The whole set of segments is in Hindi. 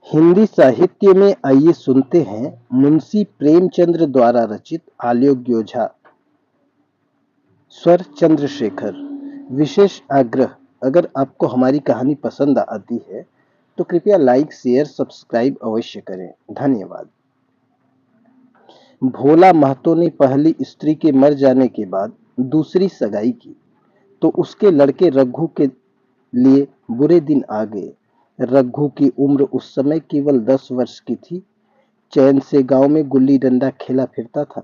हिंदी साहित्य में आइए सुनते हैं मुंशी प्रेमचंद्र द्वारा रचित आलोकयोझा। स्वर चंद्रशेखर। विशेष आग्रह, अगर आपको हमारी कहानी पसंद आती है तो कृपया लाइक शेयर सब्सक्राइब अवश्य करें। धन्यवाद। भोला महतो ने पहली स्त्री के मर जाने के बाद दूसरी सगाई की तो उसके लड़के रघु के लिए बुरे दिन आ गए। रघु की उम्र उस समय केवल 10 वर्ष की थी। चैन से गांव में गुल्ली डंडा खेला फिरता था।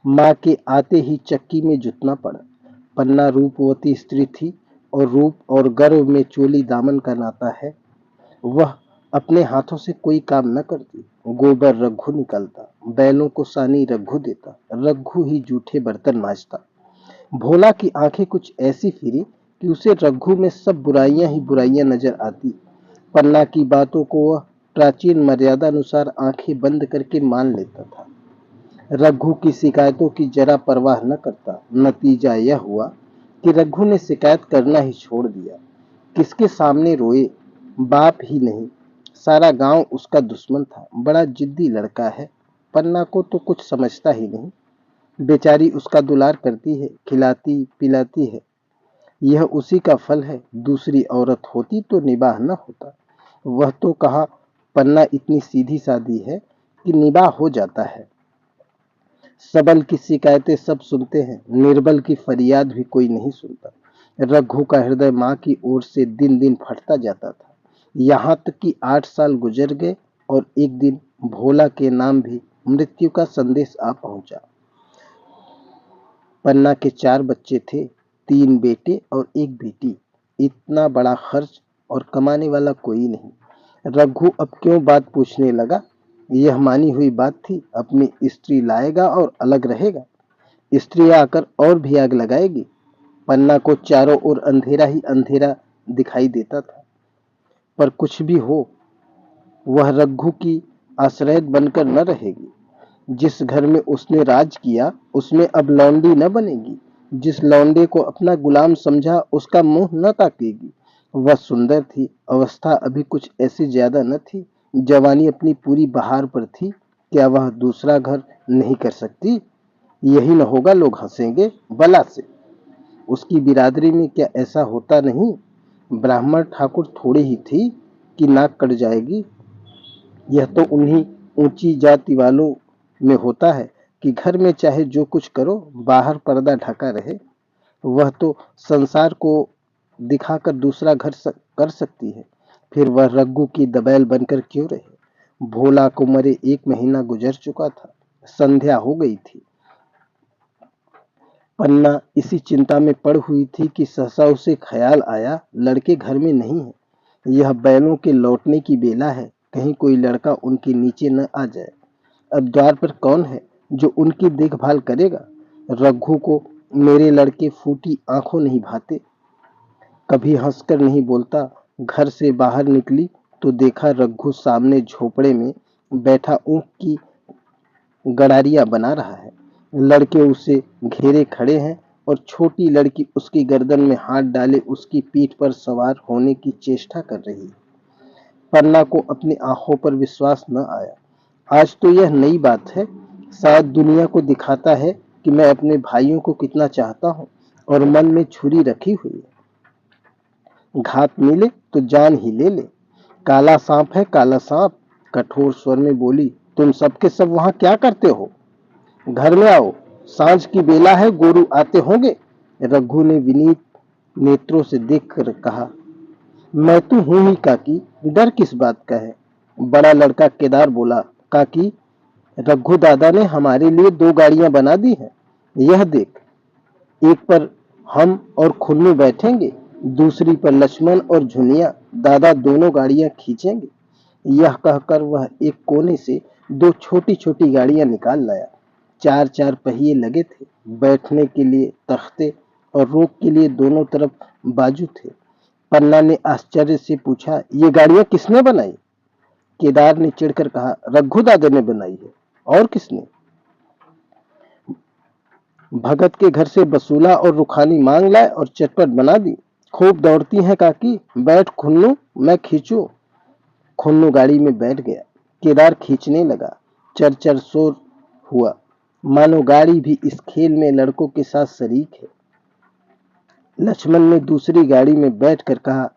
माँ के आते ही चक्की में जुटना पड़ा। पन्ना रूपवती स्त्री थी और रूप और गर्व में चोली दामन का नाता है। वह अपने हाथों से कोई काम न करती। गोबर रघु निकालता, बैलों को सानी रघु देता, रघु ही जूठे बर्तन मांजता। भोला की आंखें कुछ ऐसी फिरी कि उसे रघु में सब बुराइयां ही बुराइयां नजर आती। पन्ना की बातों को वह प्राचीन मर्यादा अनुसार आंखें बंद करके मान लेता था। रघु की शिकायतों की जरा परवाह न करता। नतीजा यह हुआ कि रघु ने शिकायत करना ही छोड़ दिया। किसके सामने रोए? बाप ही नहीं, सारा गांव उसका दुश्मन था। बड़ा जिद्दी लड़का है। पन्ना को तो कुछ समझता ही नहीं। बेचारी उसका दुलार करती है, खिलाती पिलाती है। यह उसी का फल है। दूसरी औरत होती तो निबाह न होता। वह तो कहा पन्ना इतनी सीधी सादी है कि निबाह हो जाता है। सबल की शिकायतें सब सुनते हैं, निर्बल की फरियाद भी कोई नहीं सुनता। रघु का हृदय माँ की ओर से दिन दिन फटता जाता था। यहाँ तक कि 8 साल गुजर गए और एक दिन भोला के नाम भी मृत्यु का संदेश आ पहुंचा। पन्ना के 4 बच्चे थे, 3 बेटे और 1 बेटी। इतना बड़ा खर्च और कमाने वाला कोई नहीं। रघु अब क्यों बात पूछने लगा? यह मानी हुई बात थी। अपनी स्त्री लाएगा और अलग रहेगा। स्त्री आकर और भी आग लगाएगी। पन्ना को चारों ओर अंधेरा ही अंधेरा दिखाई देता था। पर कुछ भी हो, वह रघु की आश्रय बनकर न रहेगी। जिस घर में उसने राज किया उसमें अब लौंडी न बनेगी। जिस लौंडे को अपना गुलाम समझा उसका मुंह न ताकेगी। वह सुंदर थी, अवस्था अभी कुछ ऐसी ज्यादा न थी, जवानी अपनी पूरी बहार पर थी। क्या वह दूसरा घर नहीं कर सकती? यही न होगा, लोग हंसेंगे बला से। उसकी बिरादरी में क्या ऐसा होता नहीं? ब्राह्मण ठाकुर थोड़ी ही थी कि नाक कट जाएगी। यह तो उन्हीं ऊंची जाति वालों में होता है कि घर में चाहे जो कुछ करो, बाहर पर्दा ढका रहे। वह तो संसार को दिखाकर दूसरा घर कर सकती है। फिर वह रघु की दबैल बनकर क्यों रहे? भोला को मरे 1 महीना गुजर चुका था। संध्या हो गई थी। पन्ना इसी चिंता में पड़ हुई थी कि सहसा उसे ख्याल आया, लड़के घर में नहीं है। यह बैलों के लौटने की बेला है, कहीं कोई लड़का उनके नीचे न आ जाए। अब द्वार पर कौन है जो उनकी देखभाल करेगा? रघु को मेरे लड़के फूटी आंखों नहीं भाते। कभी हंसकर नहीं बोलता। घर से बाहर निकली तो देखा रघु सामने झोपड़े में बैठा ऊख की गड़ारिया बना रहा है। लड़के उसे घेरे खड़े हैं और छोटी लड़की उसकी गर्दन में हाथ डाले उसकी पीठ पर सवार होने की चेष्टा कर रही है। पन्ना को अपनी आंखों पर विश्वास न आया। आज तो यह नई बात है। शायद दुनिया को दिखाता है कि मैं अपने भाइयों को कितना चाहता हूँ और मन में छुरी रखी हुई है। घात मिले तो जान ही ले ले। काला सांप है, काला सांप, कठोर स्वर में बोली। तुम सबके सब वहां क्या करते हो? घर में आओ, सांझ की बेला है, गोरू आते होंगे। रघु ने विनीत नेत्रों से देखकर कहा, मैं तो हूं ही काकी, डर किस बात का है? बड़ा लड़का केदार बोला, काकी, रघु दादा ने हमारे लिए 2 गाड़ियां बना दी हैं। यह देख, एक पर हम और खुन्नू बैठेंगे, दूसरी पर लक्ष्मण और झुनिया। दादा दोनों गाड़ियां खींचेंगे। यह कहकर वह एक कोने से 2 छोटी छोटी गाड़ियां निकाल लाया। 4 पहिए लगे थे। बैठने के लिए तख्ते और रोक के लिए दोनों तरफ बाजू थे। पन्ना ने आश्चर्य से पूछा, ये गाड़ियां किसने बनाई? केदार ने चिढ़कर कहा, रघु दादा ने बनाई है, और किसने? भगत के घर से बसूला और रुखानी मांग लाए और चटपट बना दी। खूब दौड़ती हैं काकी, बैठ खुन्नू, मैं खींचू। खुन्नू गाड़ी में बैठ गया। केदार खींचने लगा। चरचर शोर हुआ, मानो गाड़ी भी इस खेल में लड़कों के साथ शरीक है। लक्ष्मण ने दूसरी गाड़ी में बैठकर कहा,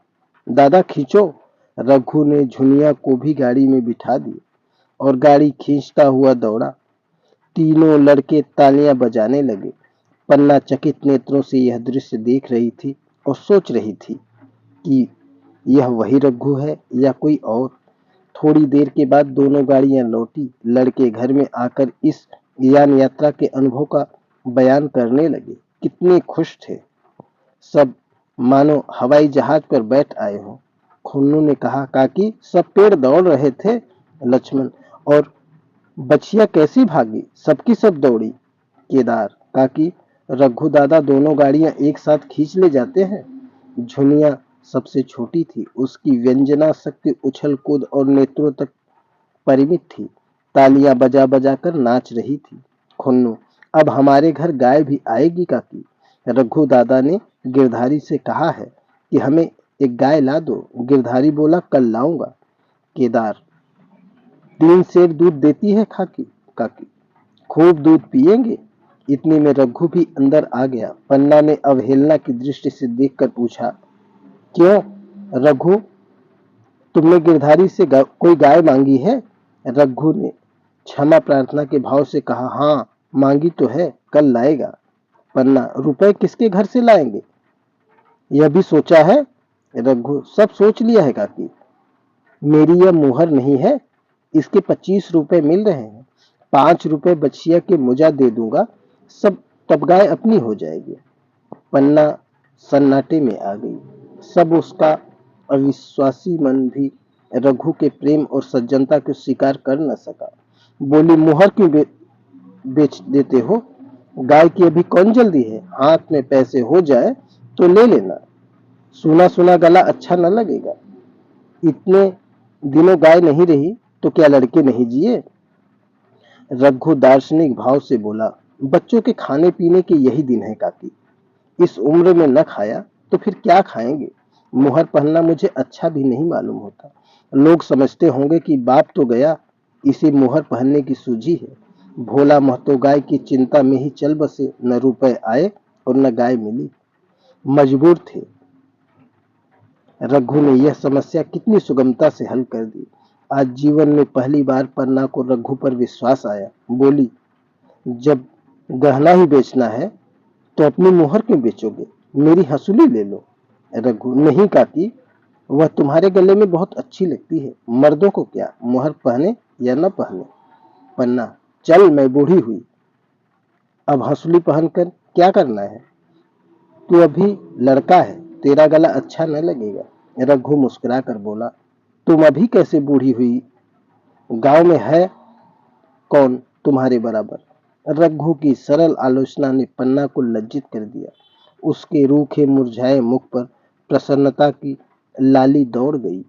दादा खींचो। रघु ने झुनिया को भी गाड़ी में बिठा दिया और गाड़ी खींचता हुआ दौड़ा। तीनों लड़के तालियां बजाने लगे। पन्ना चकित नेत्रों से यह दृश्य देख रही थी और सोच रही थी कि यह वही रघु है या कोई और। थोड़ी देर के बाद दोनों गाड़ियां लौटी। लड़के घर में आकर इस यान यात्रा के अनुभव का बयान करने लगे। कितने खुश थे सब, मानो हवाई जहाज पर बैठ आए हों। खुन्नू ने कहा, काकी सब पेड़ दौड़ रहे थे। लक्ष्मण, और बछिया कैसी भागी, सबकी सब दौड़ी। केदार, काकी रघु दादा दोनों गाड़ियां एक साथ खींच ले जाते हैं। झुनिया सबसे छोटी थी, उसकी व्यंजना शक्ति उछल कूद और नेत्रों तक परिमित थी। तालियां बजा बजा कर नाच रही थी। खुन्नू, अब हमारे घर गाय भी आएगी काकी। रघु दादा ने गिरधारी से कहा है कि हमें एक गाय ला दो। गिरधारी बोला, कल लाऊंगा। केदार, 3 सेर दूध देती है काकी। खूब दूध पिएंगे। इतने में रघु भी अंदर आ गया। पन्ना ने अवहेलना की दृष्टि से देखकर पूछा, क्यों रघु, तुमने गिरधारी से कोई गाय मांगी है? रघु ने क्षमा प्रार्थना के भाव से कहा, हाँ मांगी तो है, कल लाएगा। पन्ना, रुपए किसके घर से लाएंगे, यह भी सोचा है? रघु, सब सोच लिया है काकी। मेरी यह मुहर नहीं है, इसके 25 रुपए मिल रहे हैं। 5 रुपए बछिया के मुजा दे दूंगा, सब तब गाय अपनी हो जाएगी। पन्ना सन्नाटे में आ गई। सब उसका अविश्वासी मन भी रघु के प्रेम और सज्जनता को स्वीकार कर न सका। बोली, मुहर क्यों बेच देते हो? गाय की अभी कौन जल्दी है, हाथ में पैसे हो जाए तो ले लेना। सुना सुना गला अच्छा न लगेगा। इतने दिनों गाय नहीं रही तो क्या लड़के नहीं जिए? रघु दार्शनिक भाव से बोला, बच्चों के खाने पीने के यही दिन है काकी। इस उम्र में न खाया तो फिर क्या खाएंगे? मुहर पहनना मुझे अच्छा भी नहीं मालूम होता। लोग समझते होंगे कि बाप तो गया, इसे मुहर पहनने की सूझी है। भोला महतो गाय की चिंता में ही चल बसे, न रुपए आए और न गाय मिली। मजबूर थे। रघु ने यह समस्या कितनी सुगमता से हल कर दी। आज जीवन में पहली बार पन्ना को रघु पर विश्वास आया। बोली, जब गहना ही बेचना है तो अपनी मुहर क्यों बेचोगे, मेरी हंसुली ले लो। रघु, नहीं काकी, वह तुम्हारे गले में बहुत अच्छी लगती है, मर्दों को क्या, मुहर पहने या न पहने। पन्ना, चल मैं बूढ़ी हुई, अब हंसुली पहनकर क्या करना है? तू अभी लड़का है, तेरा गला अच्छा न लगेगा। रघु मुस्कुरा कर बोला, तुम अभी कैसे बूढ़ी हुई, गांव में है कौन तुम्हारे बराबर? रघु की सरल आलोचना ने पन्ना को लज्जित कर दिया। उसके रूखे मुरझाए मुख पर प्रसन्नता की लाली दौड़ गई।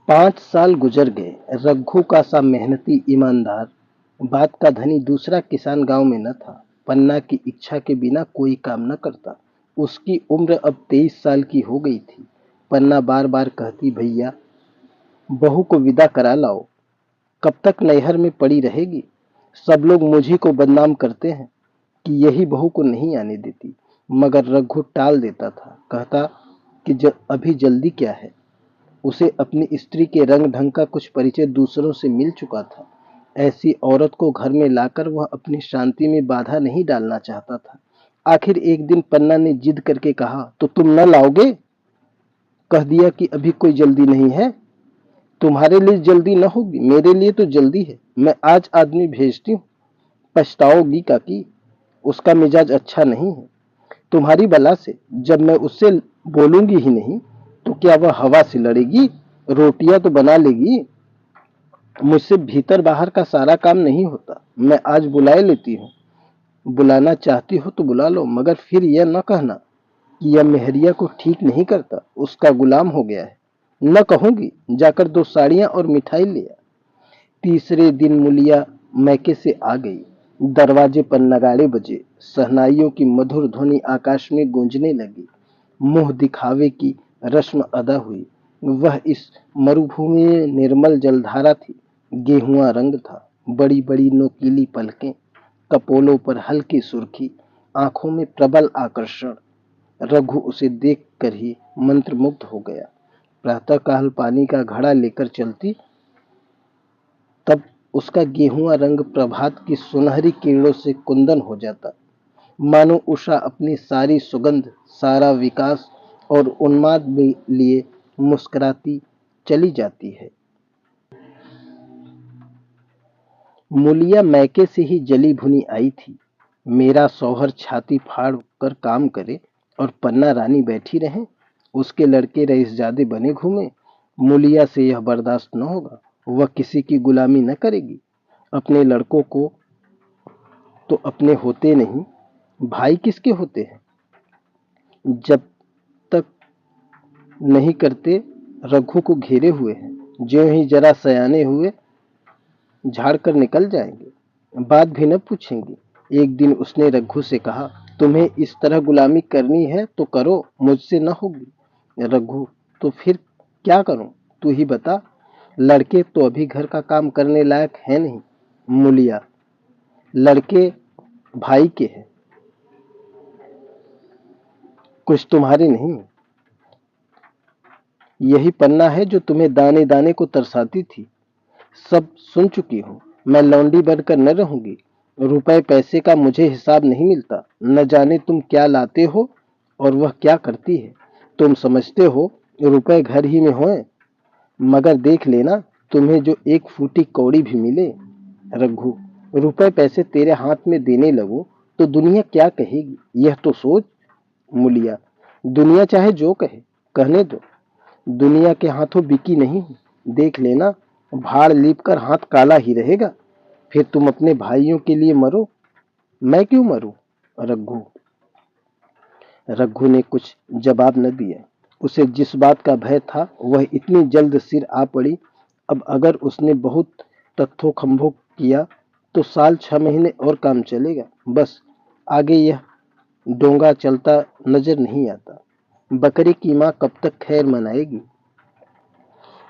5 साल गुजर गए। रघु का सा मेहनती ईमानदार बात का धनी दूसरा किसान गांव में न था। पन्ना की इच्छा के बिना कोई काम न करता। उसकी उम्र अब 23 साल की हो गई थी। पन्ना बार बार कहती, भैया बहू को विदा करा लाओ, कब तक नैहर में पड़ी रहेगी? सब लोग मुझी को बदनाम करते हैं कि यही बहू को नहीं आने देती। मगर रघु टाल देता था, कहता कि अभी जल्दी क्या है। उसे अपनी स्त्री के रंग ढंग का कुछ परिचय दूसरों से मिल चुका था। ऐसी औरत को घर में लाकर वह अपनी शांति में बाधा नहीं डालना चाहता था। आखिर एक दिन पन्ना ने जिद करके कहा, तो तुम न लाओगे? कह दिया कि अभी कोई जल्दी नहीं है। तुम्हारे लिए जल्दी न होगी, मेरे लिए तो जल्दी है। मैं आज आदमी भेजती हूँ, पछताओगी काकी। उसका मिजाज अच्छा नहीं है। तुम्हारी बला से जब मैं उससे बोलूंगी ही नहीं तो क्या वह हवा से लड़ेगी? रोटियां तो बना लेगी। मुझसे भीतर बाहर का सारा काम नहीं होता। मैं आज बुलाए लेती हूँ। बुलाना चाहती हो तो बुला लो, मगर फिर यह न कहना कि यह मेहरिया को ठीक नहीं करता, उसका गुलाम हो गया है। न कहूंगी, जाकर 2 साड़ियां और मिठाई ले आ। तीसरे दिन मुलिया मैके से आ गई। दरवाजे पर नगाड़े बजे। शहनाइयों की मधुर ध्वनि आकाश में गूंजने लगी। मुंह दिखावे की रस्म अदा हुई। वह इस मरुभूमि में निर्मल जलधारा थी। गेहुआ रंग था, बड़ी बड़ी नोकीली पलकें, कपोलों पर हल्की सुर्खी, आंखों में प्रबल आकर्षण। रघु उसे देखकर ही मंत्रमुग्ध हो गया। प्रातःकाल पानी का घड़ा लेकर चलती, तब उसका गेहुआ रंग प्रभात की सुनहरी किरणों से कुंदन हो जाता, मानो उषा अपनी सारी सुगंध, सारा विकास और उन्माद में लिए मुस्कुराती चली जाती है। मूलिया मैके से ही जली भुनी आई थी। मेरा शौहर छाती फाड़ कर काम करे और पन्ना रानी बैठी रहे, उसके लड़के रईसजादे बने घूमे। मूलिया से यह बर्दाश्त न होगा। वह किसी की गुलामी न करेगी। अपने लड़कों को तो अपने होते नहीं, भाई किसके होते हैं? जब तक नहीं करते रघु को घेरे हुए हैं, ज्यों ही जरा सयाने हुए झाड़ कर निकल जाएंगे, बात भी न पूछेंगे। एक दिन उसने रघु से कहा, तुम्हें इस तरह गुलामी करनी है तो करो, मुझसे न होगी। रघु, तो फिर क्या करूं, तू ही बता। लड़के तो अभी घर का काम करने लायक है नहीं। मूलिया, लड़के भाई के हैं, कुछ तुम्हारे नहीं। यही पन्ना है जो तुम्हें दाने दाने को तरसाती थी। सब सुन चुकी हूँ। मैं लौंडी बनकर न रहूंगी। रुपए पैसे का मुझे हिसाब नहीं मिलता। न जाने तुम क्या लाते हो और वह क्या करती है। तुम समझते हो रुपए घर ही में हों, मगर देख लेना तुम्हें जो एक फूटी कौड़ी भी मिले। रघु, रुपए पैसे तेरे हाथ में देने लगो तो दुनिया क्या कहेगी, यह तो सोच। मूलिया, दुनिया चाहे जो कहे, कहने दो। दुनिया के हाथों बिकी नहीं हूं। देख लेना भाड़ लीप कर हाथ काला ही रहेगा। फिर तुम अपने भाइयों के लिए मरो, मैं क्यों मरूं? रघु रघु ने कुछ जवाब न दिया। उसे जिस बात का भय था वह इतनी जल्द सिर आ पड़ी। अब अगर उसने बहुत तत्थो खंभो किया तो साल 6 महीने और काम चलेगा, बस। आगे यह डोंगा चलता नजर नहीं आता। बकरी की माँ कब तक खैर मनाएगी?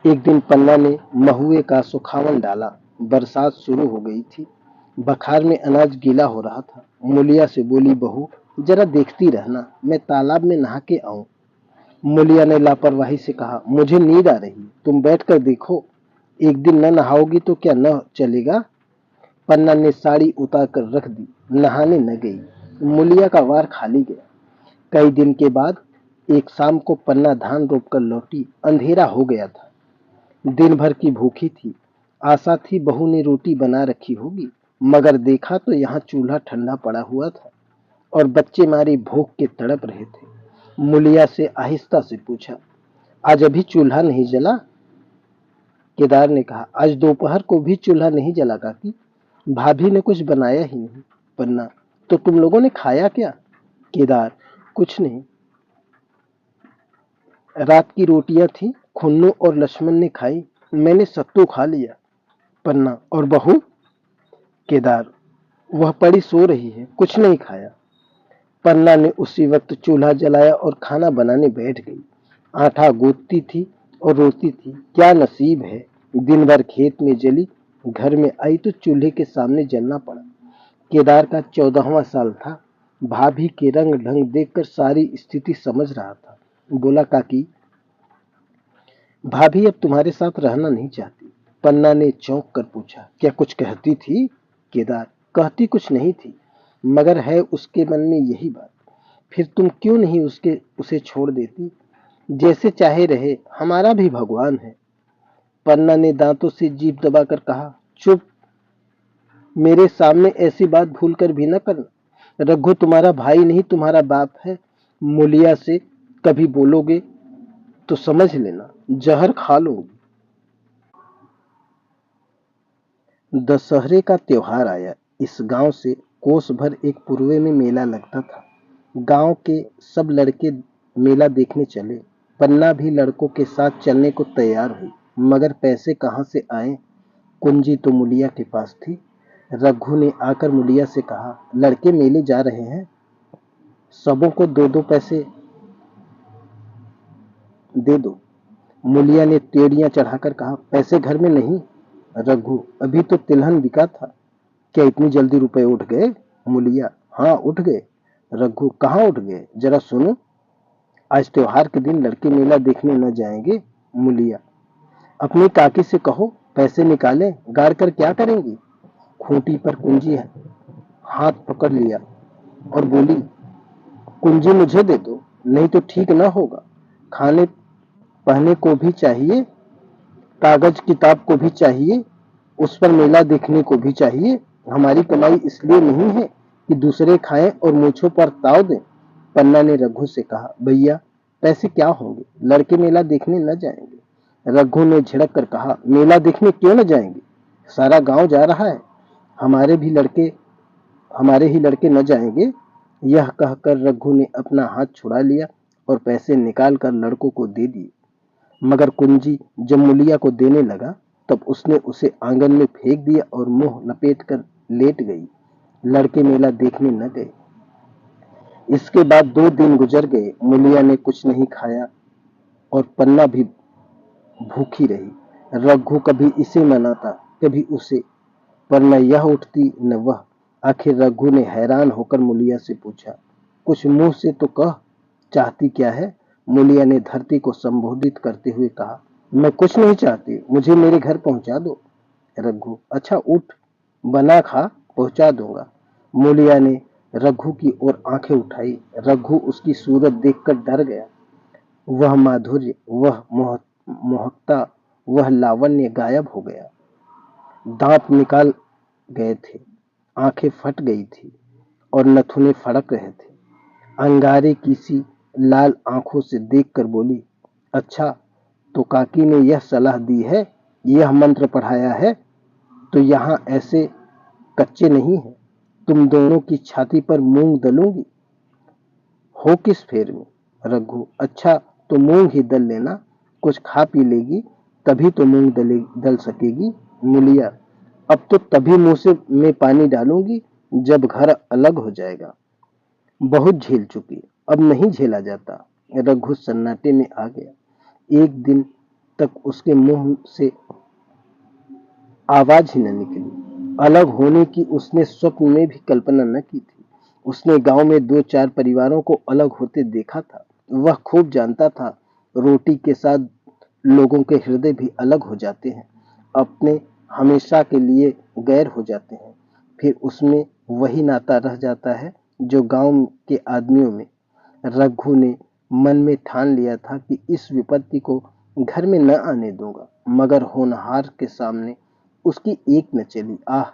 एक दिन पन्ना ने महुए का सुखावन डाला। बरसात शुरू हो गई थी। बखार में अनाज गीला हो रहा था। मूलिया से बोली, बहू जरा देखती रहना, मैं तालाब में नहा के आऊं। मूलिया ने लापरवाही से कहा, मुझे नींद आ रही, तुम बैठकर देखो। एक दिन न नहाओगी तो क्या न चलेगा? पन्ना ने साड़ी उतार कर रख दी, नहाने न गई। मूलिया का वार खाली गया। कई दिन के बाद एक शाम को पन्ना धान रोपकर लौटी। अंधेरा हो गया था। दिन भर की भूखी थी। आशा थी बहू ने रोटी बना रखी होगी, मगर देखा तो यहाँ चूल्हा ठंडा पड़ा हुआ था और बच्चे मारी भूख के तड़प रहे थे। मूलिया से आहिस्ता से पूछा, आज अभी चूल्हा नहीं जला? केदार ने कहा, आज दोपहर को भी चूल्हा नहीं जला काकी, भाभी ने कुछ बनाया ही नहीं। पन्ना, तो तुम लोगों ने खाया क्या? केदार, कुछ नहीं, रात की रोटियां थी, खुन्नू और लक्ष्मण ने खाई, मैंने सत्तू खा लिया। पन्ना, और बहू? केदार, वह पड़ी सो रही है, कुछ नहीं खाया। पन्ना ने उसी वक्त चूल्हा जलाया और खाना बनाने बैठ गई। आटा गूंथती थी और रोती थी, क्या नसीब है। दिन भर खेत में जली, घर में आई तो चूल्हे के सामने जलना पड़ा। केदार का 14वां साल था। भाभी के रंग ढंग देखकर सारी स्थिति समझ रहा था। बोला, काकी, भाभी अब तुम्हारे साथ रहना नहीं चाहती। पन्ना ने चौंक कर पूछा, क्या कुछ कहती थी? केदार, कहती कुछ नहीं थी, मगर है उसके मन में यही बात। फिर तुम क्यों नहीं उसे छोड़ देती? जैसे चाहे रहे, हमारा भी भगवान है। पन्ना ने दांतों से जीभ दबाकर कहा, चुप, मेरे सामने ऐसी बात भूल कर भी न करना। रघु तुम्हारा भाई नहीं, तुम्हारा बाप है। मूलिया से कभी बोलोगे तो समझ लेना जहर खा लोगे। दशहरे का त्योहार आया। इस गांव से कोस भर एक पूर्वे में मेला लगता था। गांव के सब लड़के मेला देखने चले। पन्ना भी लड़कों के साथ चलने को तैयार हुई, मगर पैसे कहाँ से आए? कुंजी तो मुलिया के पास थी। रघु ने आकर मुलिया से कहा, लड़के मेले जा रहे हैं, सबों को 2-2 पैसे दे दो। मूलिया ने टेड़ियां चढ़ाकर कहा, पैसे घर में नहीं। रघु, अभी तो तिलहन बिका था, क्या इतनी जल्दी रुपए उठ गए? मूलिया, हाँ उठ गए। रघु, कहाँ उठ गए, जरा सुनो। आज त्योहार के दिन लड़के मेला देखने न जाएंगे? मूलिया, अपनी काकी से कहो पैसे निकाले, गाड़ कर क्या करेंगी? खूंटी पर कुंजी है, हाथ पकड़ लिया और बोली, कुंजी मुझे दे दो, नहीं तो ठीक न होगा। खाने पहने को भी चाहिए, कागज किताब को भी चाहिए, उस पर मेला देखने को भी चाहिए। हमारी कमाई इसलिए नहीं है कि दूसरे खाएं और मूछों पर ताव दें। पन्ना ने रघु से कहा, भैया पैसे क्या होंगे, लड़के मेला देखने न जाएंगे। रघु ने झिड़क कर कहा, मेला देखने क्यों न जाएंगे, सारा गांव जा रहा है, हमारे भी लड़के हमारे ही लड़के न जाएंगे? यह कहकर रघु ने अपना हाथ छुड़ा लिया और पैसे निकाल कर लड़कों को दे दिए। मगर कुंजी जब मूलिया को देने लगा तब उसने उसे आंगन में फेंक दिया और मुंह लपेट कर लेट गई। लड़के मेला देखने न गए। इसके बाद 2 दिन गुजर गए। मूलिया ने कुछ नहीं खाया और पन्ना भी भूखी रही। रघु कभी इसे मनाता कभी उसे, पर न यह उठती न वह। आखिर रघु ने हैरान होकर मूलिया से पूछा, कुछ मुंह से तो कह, चाहती क्या है? मूलिया ने धरती को संबोधित करते हुए कहा, मैं कुछ नहीं चाहती, मुझे मेरे घर पहुंचा दो। रघु, अच्छा उठ, बना खा, पहुंचा दूंगा। मूलिया ने रघु की ओर आंखें उठाई। रघु उसकी सूरत देखकर डर गया। वह माधुर्य, वह मोहकता, वह लावण्य गायब हो गया। दांत निकाल गए थे, आंखें फट गई थी और नथुने फड़क रहे थे। अंगारे की सी लाल आंखों से देखकर बोली, अच्छा तो काकी ने यह सलाह दी है, यह मंत्र पढ़ाया है, तो यहाँ ऐसे कच्चे नहीं हैं, तुम दोनों की छाती पर मूंग दलूंगी। हो किस फेर में? रघु, अच्छा तो मूंग ही दल लेना, कुछ खा पी लेगी तभी तो मूंग दल सकेगी। मूलिया, अब तो तभी मुंह से में पानी डालूंगी जब घर अलग हो जाएगा। बहुत झेल चुकी, अब नहीं झेला जाता। रघु सन्नाटे में आ गया। एक दिन तक उसके मुंह से आवाज ही न निकली। अलग होने की उसने स्वप्न में भी कल्पना न की थी। उसने गांव में 2-4 परिवारों को अलग होते देखा था। वह खूब जानता था, रोटी के साथ लोगों के हृदय भी अलग हो जाते हैं, अपने हमेशा के लिए गैर हो जाते हैं, फिर उसमें वही नाता रह जाता है जो गांव के आदमियों में। रघु ने मन में ठान लिया था कि इस विपत्ति को घर में न आने दूंगा, मगर होनहार के सामने उसकी एक न चली। आह,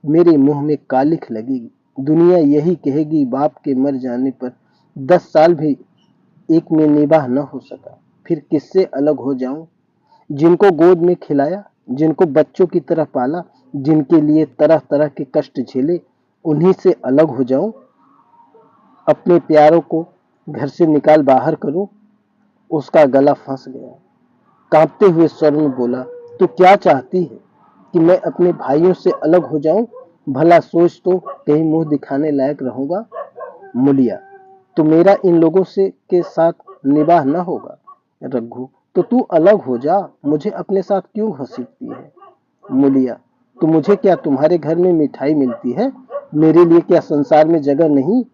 मेरे मुंह में कालिख लगेगी, दुनिया यही कहेगी, बाप के मर जाने पर 10 साल भी एक में निबाह न हो सका, फिर किससे अलग हो जाऊं? जिनको गोद में खिलाया, जिनको बच्चों की तरह पाला, जिनके लिए तरह तरह के कष्ट झेले, उन्हीं से अलग हो जाऊं? अपने प्यारों को घर से निकाल बाहर करूं? उसका गला फंस गया। कांपते हुए स्वर में बोला, तू क्या चाहती है कि मैं अपने भाइयों से अलग हो जाऊं? भला सोच तो, कहीं मुंह दिखाने लायक रहूंगा। मूलिया, तो मेरा इन लोगों से के साथ निबाह न होगा। रघु, तो तू अलग हो जा, मुझे अपने साथ क्यों घसीटती है? मूलिया, तो मुझे क्या तुम्हारे घर में मिठाई मिलती है, मेरे लिए क्या संसार में जगह नहीं?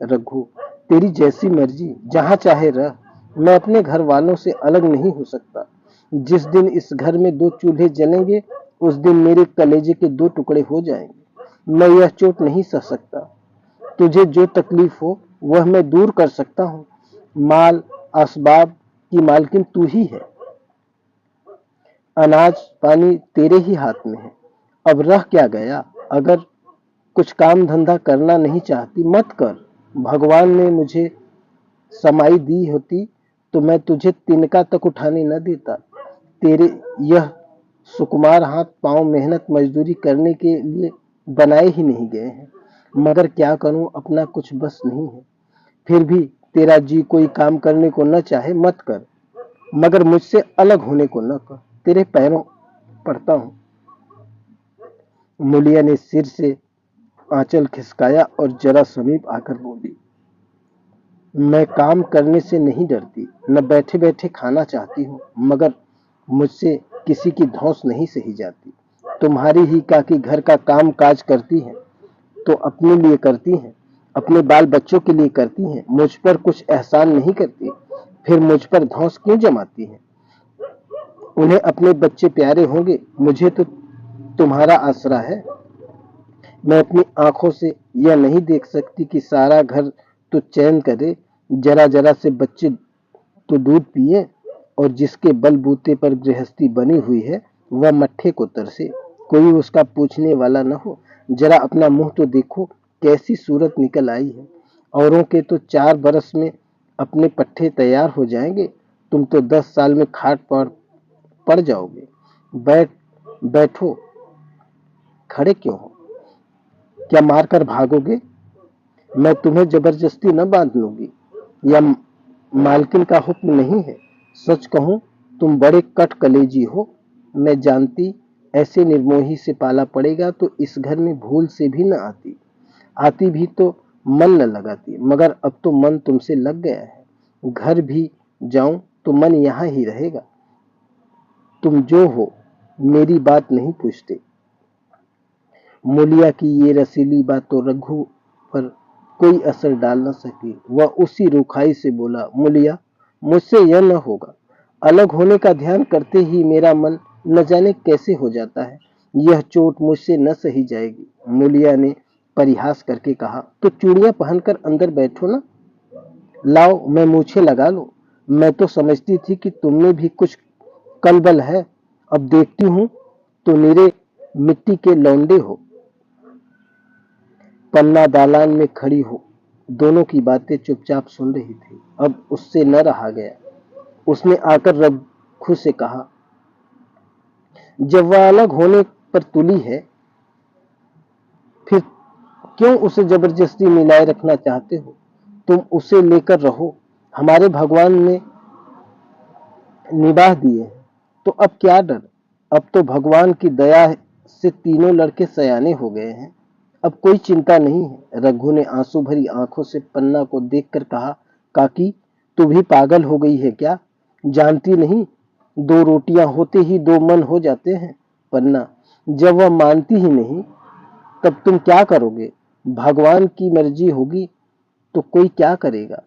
रघु, तेरी जैसी मर्जी, जहां चाहे रह, मैं अपने घर वालों से अलग नहीं हो सकता। जिस दिन इस घर में 2 चूल्हे जलेंगे उस दिन मेरे कलेजे के 2 टुकड़े हो जाएंगे। मैं यह चोट नहीं सह सकता। तुझे जो तकलीफ हो वह मैं दूर कर सकता हूँ। माल असबाब की मालकिन तू ही है, अनाज पानी तेरे ही हाथ में है। अब रह क्या गया? अगर कुछ काम धंधा करना नहीं चाहती मत कर। भगवान ने मुझे समाई दी होती तो मैं तुझे तिनका तक उठाने न देता। तेरे यह सुकुमार हाथ पांव मेहनत मजदूरी करने के लिए बनाए ही नहीं गए हैं, मगर क्या करूं, अपना कुछ बस नहीं है। फिर भी तेरा जी कोई काम करने को न चाहे मत कर, मगर मुझसे अलग होने को न कर, तेरे पैरों पड़ता हूं। मूलिया ने सिर से आंचल खिसकाया और जरा समीप आकर बोली, मैं काम करने से नहीं डरती, न बैठे बैठे खाना चाहती हूँ, मगर मुझसे किसी की धौंस नहीं सही जाती। तुम्हारी ही काकी घर का काम काज करती हैं तो अपने लिए करती हैं, अपने बाल बच्चों के लिए करती हैं, मुझ पर कुछ एहसान नहीं करती, फिर मुझ पर धौंस क्यों जमाती हैं? उन्हें अपने बच्चे प्यारे होंगे, मुझे तो तुम्हारा आसरा है। मैं अपनी आंखों से यह नहीं देख सकती कि सारा घर तो चैन करे, जरा जरा से बच्चे तो दूध पिए, और जिसके बलबूते पर गृहस्थी बनी हुई है वह मट्ठे को तरसे, कोई उसका पूछने वाला न हो। जरा अपना मुंह तो देखो, कैसी सूरत निकल आई है। औरों के तो 4 बरस में अपने पट्टे तैयार हो जाएंगे, तुम तो 10 साल में खाट पर पड़ जाओगे। बैठ बैठो, खड़े क्यों हो? क्या मार कर भागोगे? मैं तुम्हें जबरदस्ती न बांध लूंगी, यह मालकिन का हुक्म नहीं है। सच कहूं, तुम बड़े कट कलेजी हो। मैं जानती ऐसे निर्मोही से पाला पड़ेगा तो इस घर में भूल से भी न आती, आती भी तो मन न लगाती, मगर अब तो मन तुमसे लग गया है। घर भी जाऊं तो मन यहाँ ही रहेगा। तुम जो हो, मेरी बात नहीं पूछते। मूलिया की ये रसीली बात तो रघु पर कोई असर डाल न सकी। वह उसी रुखाई से बोला, मूलिया, मुझसे यह न होगा। अलग होने का ध्यान करते ही मेरा मन न जाने कैसे हो जाता है। यह चोट मुझसे न सही जाएगी। मूलिया ने परिहास करके कहा, तो चूड़ियां पहनकर अंदर बैठो ना। लाओ, मैं मूछें लगा लूं। मैं तो समझती थी कि तुमने भी कुछ कलबल है, अब देखती हूं तो निरे मिट्टी के लौंडे हो। पन्ना दालान में खड़ी हो दोनों की बातें चुपचाप सुन रही थी। अब उससे न रहा गया। उसने आकर रघु से कहा, जब वह अलग होने पर तुली है, फिर क्यों उसे जबरदस्ती मिलाए रखना चाहते हो? तुम उसे लेकर रहो, हमारे भगवान ने निभाह दिए हैं, तो अब क्या डर? अब तो भगवान की दया से तीनों लड़के सयाने हो गए हैं, अब कोई चिंता नहीं है। रघु ने आंसू भरी आंखों से पन्ना को देखकर कहा, काकी, तू भी पागल हो गई है क्या? जानती नहीं, 2 रोटियां होते ही 2 मन हो जाते हैं। पन्ना, जब वह मानती ही नहीं तब तुम क्या करोगे? भगवान की मर्जी होगी तो कोई क्या करेगा?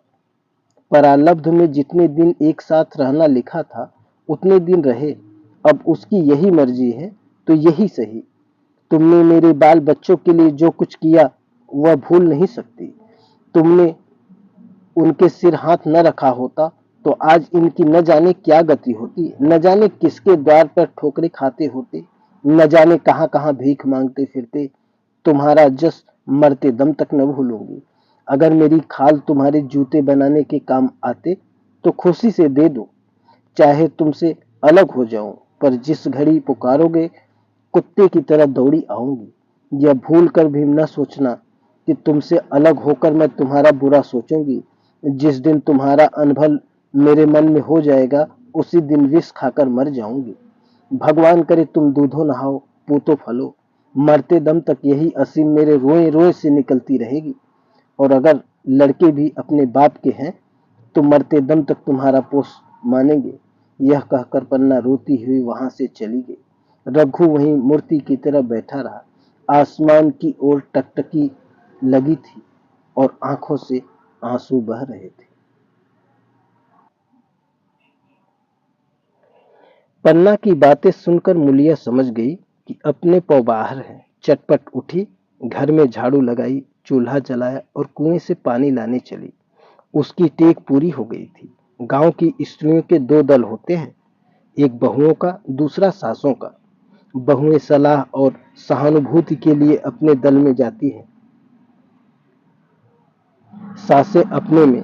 परालब्ध में जितने दिन एक साथ रहना लिखा था उतने दिन रहे, अब उसकी यही मर्जी है तो यही सही। तुमने मेरे बाल बच्चों के लिए जो कुछ किया वह भूल नहीं सकती। तुमने उनके सिर हाथ न रखा होता तो आज इनकी न जाने क्या गति होती, न जाने किसके द्वार पर ठोकरे खाते होते, न जाने कहां कहां भीख मांगते फिरते। तुम्हारा जस मरते दम तक न भूलूंगी। अगर मेरी खाल तुम्हारे जूते बनाने के काम आते तो खुशी से दे दो, चाहे तुमसे अलग हो जाऊं, पर जिस घड़ी पुकारोगे कुत्ते की तरह दौड़ी आऊंगी। यह भूल कर भी न सोचना कि तुमसे अलग होकर मैं तुम्हारा बुरा सोचूंगी। जिस दिन तुम्हारा अनभल मेरे मन में हो जाएगा उसी दिन विष खाकर मर जाऊंगी। भगवान करे तुम दूधो नहाओ, पूतो फलो, मरते दम तक यही असीम मेरे रोए रोए से निकलती रहेगी। और अगर लड़के भी अपने बाप के हैं तो मरते दम तक तुम्हारा पोष मानेंगे। यह कहकर पन्ना रोती हुई वहां से चली गई। रघु वहीं मूर्ति की तरह बैठा रहा। आसमान की ओर टकटकी लगी थी और आंखों से आंसू बह रहे थे। पन्ना की बातें सुनकर मूलिया समझ गई कि अपने पौ बाहर है। चटपट उठी, घर में झाड़ू लगाई, चूल्हा जलाया और कुएं से पानी लाने चली। उसकी टेक पूरी हो गई थी। गांव की स्त्रियों के 2 दल होते हैं, एक बहुओं का, दूसरा सासों का। बहुएं सलाह और सहानुभूति के लिए अपने दल में जाती हैं, सासें अपने में।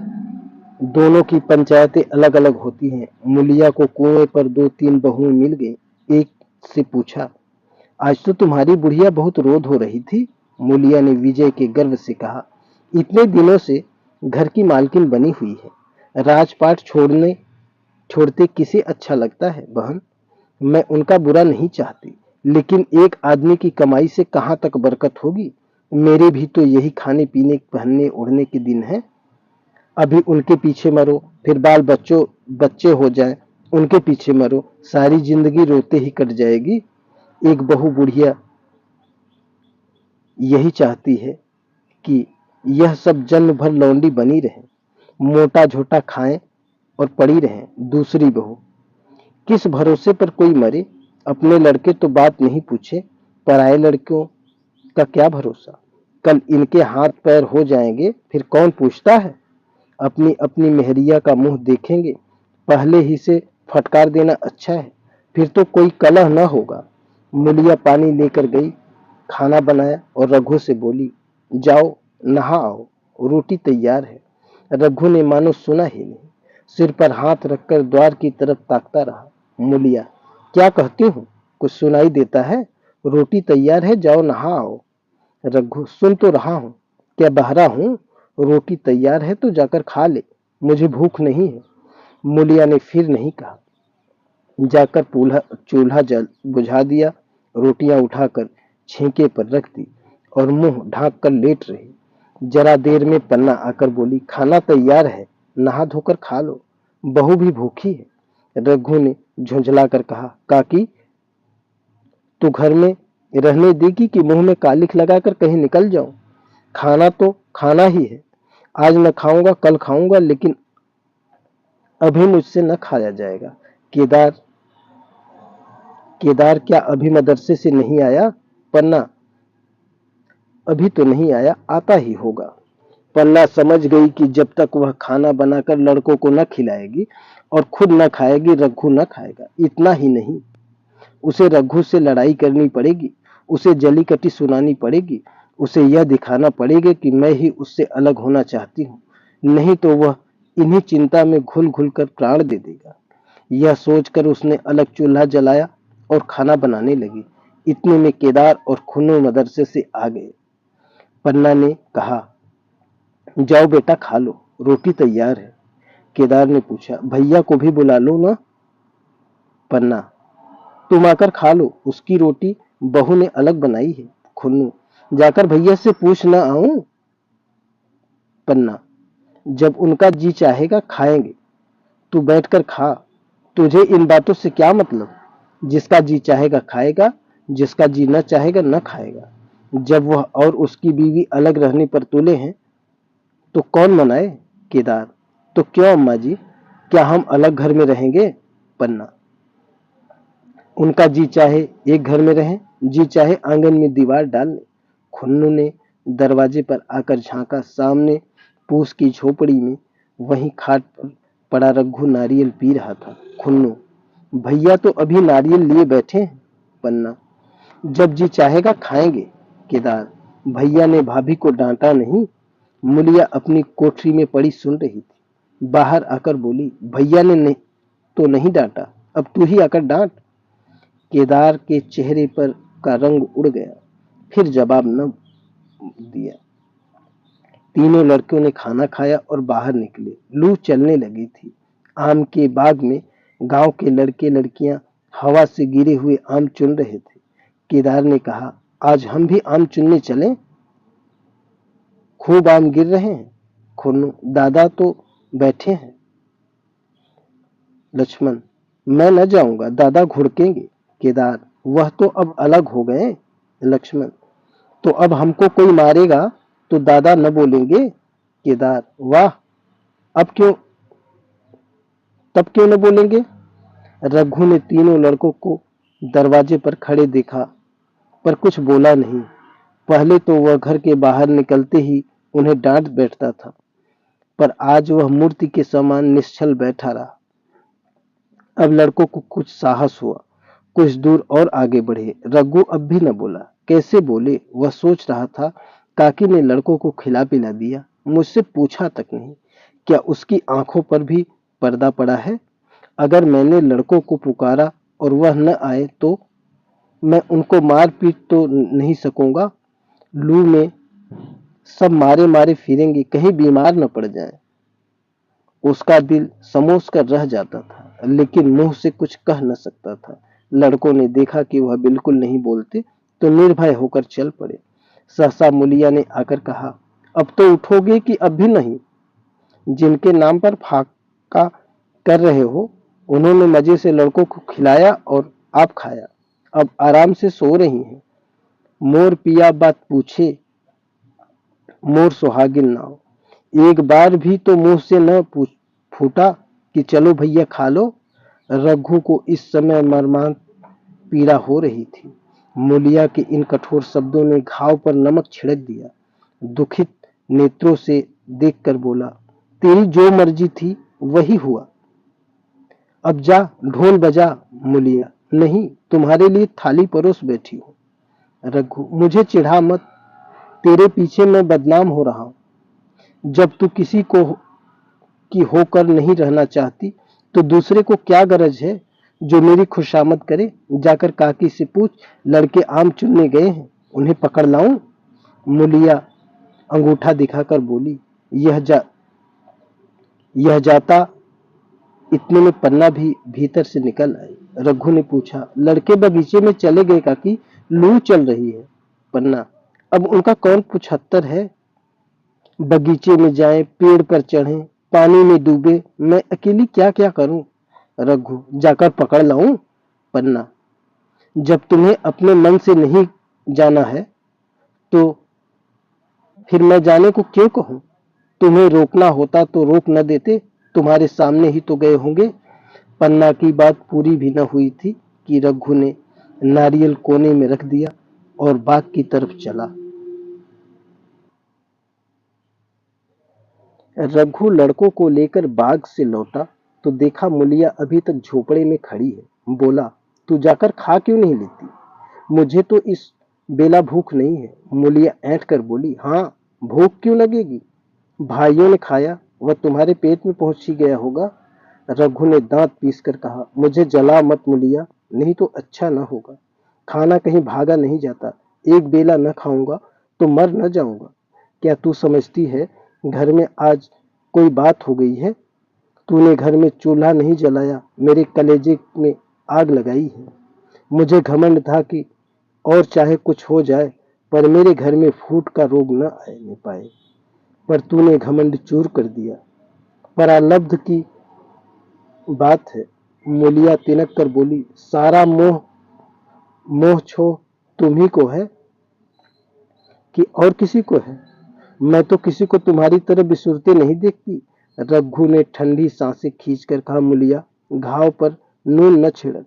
दोनों की पंचायतें अलग अलग होती हैं। मूलिया को कुएं पर 2-3 बहुएं मिल गई। एक से पूछा, आज तो तुम्हारी बुढ़िया बहुत रोध हो रही थी। मूलिया ने विजय के गर्व से कहा, इतने दिनों से घर की मालकिन बनी हुई है, राजपाट छोड़ते किसे अच्छा लगता है बहन? मैं उनका बुरा नहीं चाहती, लेकिन एक आदमी की कमाई से कहां तक बरकत होगी? मेरे भी तो यही खाने पीने पहनने ओढ़ने के दिन है। अभी उनके पीछे मरो, फिर बाल बच्चों बच्चे हो जाए, उनके पीछे मरो, सारी जिंदगी रोते ही कट जाएगी। एक बहू बुढ़िया यही चाहती है कि यह सब जन्म भर लौंडी बनी रहे, मोटा झोटा खाएं और पड़ी रहें। दूसरी बहू, किस भरोसे पर कोई मरे, अपने लड़के तो बात नहीं पूछे, पराए लड़कों का क्या भरोसा। कल इनके हाथ पैर हो जाएंगे, फिर कौन पूछता है। अपनी अपनी मेहरिया का मुंह देखेंगे, पहले ही से फटकार देना अच्छा है, फिर तो कोई कलह न होगा। मुलिया पानी लेकर गई, खाना बनाया और रघु से बोली, जाओ नहा आओ, रोटी तैयार है। रघु ने मानो सुना ही नहीं, सिर पर हाथ रखकर द्वार की तरफ ताकता रहा। मुलिया, क्या कहती हूँ, कुछ सुनाई देता है? रोटी तैयार है, जाओ नहा आओ। रघु, सुन तो रहा हूँ, क्या बहरा हूँ? रोटी तैयार है तो जाकर खा ले, मुझे भूख नहीं है। मुलिया ने फिर नहीं कहा, जाकर चूल्हा जल बुझा दिया, रोटियां उठाकर छींके पर रख दी और मुंह ढांक कर लेट रही। जरा देर में पन्ना आकर बोली, खाना तैयार है, नहा धोकर खा लो, बहू भी भूखी है। रघु ने झुंझला कर कहा, काकी तू घर में रहने देगी कि मुंह में कालिख लगाकर कहीं निकल जाऊं? खाना तो खाना ही है, आज न खाऊंगा कल खाऊंगा, लेकिन अभी मुझसे न खाया जाएगा। केदार केदार क्या अभी मदरसे से नहीं आया? पन्ना, अभी तो नहीं आया, आता ही होगा। पन्ना समझ गई कि जब तक वह खाना बनाकर लड़कों को न खिलाएगी और खुद न खाएगी, रघु न खाएगा। इतना ही नहीं, उसे रघु से लड़ाई करनी पड़ेगी, उसे जली कटी सुनानी पड़ेगी, उसे यह दिखाना पड़ेगा कि मैं ही उससे अलग होना चाहती हूँ, नहीं तो वह इन्हीं चिंता में घुल घुल कर प्राण दे देगा। यह सोचकर उसने अलग चूल्हा जलाया और खाना बनाने लगी। इतने में केदार और खुन्नू मदरसे से आ गए। पन्ना ने कहा, जाओ बेटा खा लो, रोटी तैयार है। केदार ने पूछा, भैया को भी बुला लो ना? पन्ना, तुम आकर खा लो, उसकी रोटी बहू ने अलग बनाई है। खुन्नू, जाकर भैया से पूछ ना आऊं? पन्ना, जब उनका जी चाहेगा खाएंगे, तू बैठकर खा, तुझे इन बातों से क्या मतलब? जिसका जी चाहेगा खाएगा, जिसका जी न चाहेगा न खाएगा। जब वह और उसकी बीवी अलग रहने पर तुले हैं तो कौन मनाए? केदार, तो क्यों अम्मा जी, क्या हम अलग घर में रहेंगे? पन्ना, उनका जी चाहे एक घर में रहें, जी चाहे आंगन में दीवार डाल लें। खुन्नू ने दरवाजे पर आकर झांका, सामने पूस की झोपड़ी में वहीं खाट पर पड़ा रघु नारियल पी रहा था। खुन्नू, भैया तो अभी नारियल लिए बैठे हैं। पन्ना, जब जी चाहेगा खाएंगे। केदार, भैया ने भाभी को डांटा नहीं? मुलिया अपनी कोठरी में पड़ी सुन रही थी, बाहर आकर बोली, भैया ने नहीं तो नहीं डांटा, अब तू ही आकर डांट। केदार के चेहरे पर का रंग उड़ गया, फिर जवाब न दिया। तीनों लड़कियों ने खाना खाया और बाहर निकले। लू चलने लगी थी। आम के बाग में गांव के लड़के लड़कियां हवा से गिरे हुए आम चुन रहे थे। केदार ने कहा, आज हम भी आम चुनने चलें? खूब आम गिर रहे हैं। खुन्नू, दादा तो बैठे हैं। लक्ष्मण, मैं न जाऊंगा, दादा घुड़केंगे। केदार, वह तो अब अलग हो गए। लक्ष्मण, तो अब हमको कोई मारेगा तो दादा न बोलेंगे? केदार, वाह, अब क्यों तब क्यों न बोलेंगे? रघु ने तीनों लड़कों को दरवाजे पर खड़े देखा पर कुछ बोला नहीं। पहले तो वह घर के बाहर निकलते ही उन्हें डांट बैठता था, पर आज वह मूर्ति के समान निश्चल बैठा रहा। अब लड़कों को कुछ साहस हुआ, कुछ दूर और आगे बढ़े। रघु अब भी न बोला। कैसे बोले, वह सोच रहा था। काकी ने लड़कों को खिला पिला दिया, मुझसे पूछा तक नहीं। क्या उसकी आंखों पर भी पर्दा पड़ा है? अगर मैंने लड़कों को पुकारा और वह न आए तो मैं उनको मार पीट तो नहीं सकूंगा। लू में सब मारे मारे फिरेंगे, कहीं बीमार न पड़ जाए। उसका दिल समोस कर रह जाता था, लेकिन मुंह से कुछ कह न सकता था। लड़कों ने देखा कि वह बिल्कुल नहीं बोलते तो निर्भय होकर चल पड़े। सहसा मुलिया ने आकर कहा, अब तो उठोगे कि अब भी नहीं? जिनके नाम पर फाका कर रहे हो, उन्होंने मजे से लड़कों को खिलाया और आप खाया। अब आराम से सो रही हैं। मोर पिया बात पूछे, मोर सुहागिन नाव। एक बार भी तो मुंह से न फूटा कि चलो भैया खा लो। रघु को इस समय मर्मांत पीड़ा हो रही थी। मूलिया के इन कठोर शब्दों ने घाव पर नमक छिड़क दिया। दुखित नेत्रों से देखकर बोला, तेरी जो मर्जी थी वही हुआ। अब जा ढोल बजा। मूलिया, नहीं, तुम्हारे लिए थाली परोस बैठी हूँ। रघु, मुझे चिढ़ा मत, तेरे पीछे मैं बदनाम हो रहा हूँ। जब तू किसी को की होकर नहीं रहना चाहती तो दूसरे को क्या गरज है जो मेरी खुशामद करे। जाकर काकी से पूछ, लड़के आम चुनने गए हैं, उन्हें पकड़ लाऊं। मूलिया अंगूठा दिखाकर बोली, यह जाता। इतने में पन्ना भी भीतर से निकल आई। रघु ने पूछा, लड़के बगीचे में चले गए काकी, लू चल रही है। पन्ना, अब उनका कौन पुछत्तर है। बगीचे में जाएं, पेड़ पर चढ़ें, पानी में डूबे, मैं अकेली क्या क्या करूं। रघु, जाकर पकड़ लाऊं। पन्ना, जब तुम्हें अपने मन से नहीं जाना है तो फिर मैं जाने को क्यों कहूं। तुम्हें रोकना होता तो रोक न देते, तुम्हारे सामने ही तो गए होंगे। पन्ना की बात पूरी भी न हुई थी कि रघु ने नारियल कोने में रख दिया और बाग की तरफ चला। रघु लड़कों को लेकर बाग से लौटा तो देखा मूलिया अभी तक झोपड़े में खड़ी है। बोला, तू जाकर खा क्यों नहीं लेती। मुझे तो इस बेला भूख नहीं है। मूलिया ऐंठ कर बोली, हाँ, भूख क्यों लगेगी, भाइयों ने खाया, वह तुम्हारे पेट में पहुंच ही गया होगा। रघु ने दांत पीसकर कहा, मुझे जला मत मूलिया, नहीं तो अच्छा न होगा। खाना कहीं भागा नहीं जाता, एक बेला न खाऊंगा तो मर न जाऊंगा। क्या तू समझती है घर में आज कोई बात हो गई है। तूने घर में चूल्हा नहीं जलाया, मेरे कलेजे में आग लगाई है। मुझे घमंड था कि और चाहे कुछ हो जाए पर मेरे घर में फूट का रोग न आने पाए, पर तूने घमंड चूर कर दिया। परालब्ध की बात है। मूलिया तिनक कर बोली, सारा मोह मोह छो तुम्ही को है कि और किसी को है। मैं तो किसी को तुम्हारी तरह बिसुरते नहीं देखती। रघु ने ठंडी सांसें खींचकर कहा, मूलिया, घाव पर नून न छिड़क।